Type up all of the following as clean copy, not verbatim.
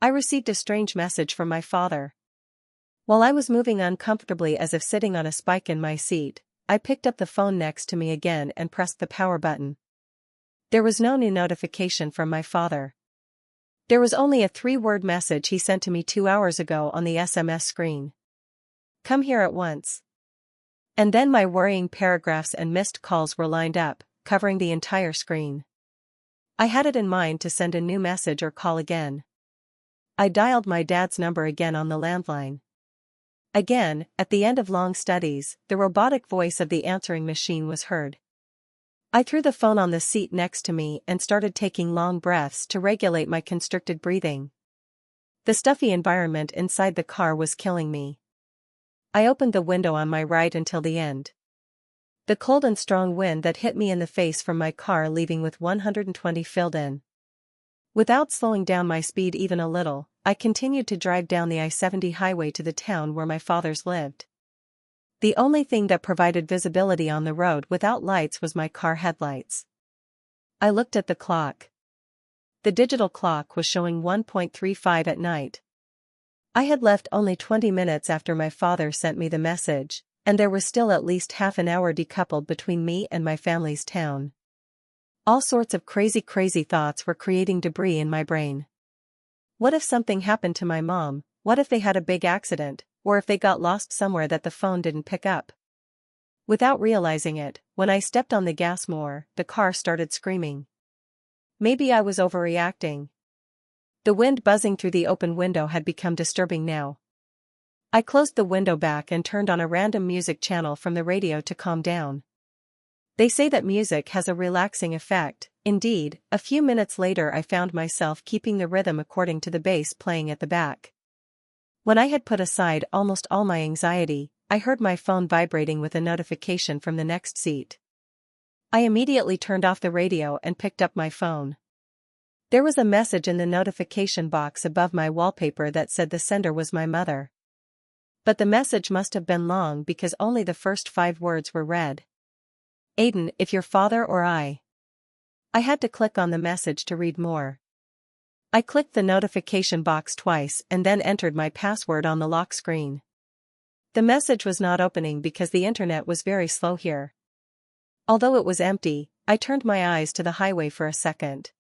I received a strange message from my father. While I was moving uncomfortably as if sitting on a spike in my seat, I picked up the phone next to me again and pressed the power button. There was no new notification from my father. There was only a 3-word message he sent to me 2 hours ago on the SMS screen. Come here at once. And then my worrying paragraphs and missed calls were lined up, covering the entire screen. I had it in mind to send a new message or call again. I dialed my dad's number again on the landline. Again, at the end of long studies, the robotic voice of the answering machine was heard. I threw the phone on the seat next to me and started taking long breaths to regulate my constricted breathing. The stuffy environment inside the car was killing me. I opened the window on my right until the end. The cold and strong wind that hit me in the face from my car leaving with 120 filled in. Without slowing down my speed even a little, I continued to drive down the I-70 highway to the town where my fathers lived. The only thing that provided visibility on the road without lights was my car headlights. I looked at the clock. The digital clock was showing 1:35 at night. I had left only 20 minutes after my father sent me the message, and there was still at least half an hour decoupled between me and my family's town. All sorts of crazy thoughts were creating debris in my brain. What if something happened to my mom? What if they had a big accident, or if they got lost somewhere that the phone didn't pick up? Without realizing it, when I stepped on the gas more, the car started screaming. Maybe I was overreacting. The wind buzzing through the open window had become disturbing now. I closed the window back and turned on a random music channel from the radio to calm down. They say that music has a relaxing effect. Indeed, a few minutes later I found myself keeping the rhythm according to the bass playing at the back. When I had put aside almost all my anxiety, I heard my phone vibrating with a notification from the next seat. I immediately turned off the radio and picked up my phone. There was a message in the notification box above my wallpaper that said the sender was my mother. But the message must have been long because only the first 5 words were read. Aiden, if your father or I had to click on the message to read more. I clicked the notification box twice and then entered my password on the lock screen. The message was not opening because the internet was very slow here. Although it was empty, I turned my eyes to the highway for a second.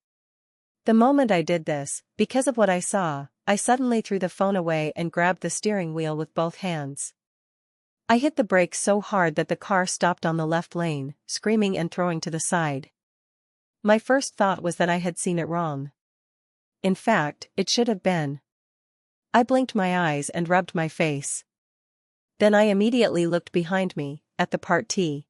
The moment I did this, because of what I saw, I suddenly threw the phone away and grabbed the steering wheel with both hands. I hit the brakes so hard that the car stopped on the left lane, screaming and throwing to the side. My first thought was that I had seen it wrong. In fact, it should have been. I blinked my eyes and rubbed my face. Then I immediately looked behind me, at the Part T.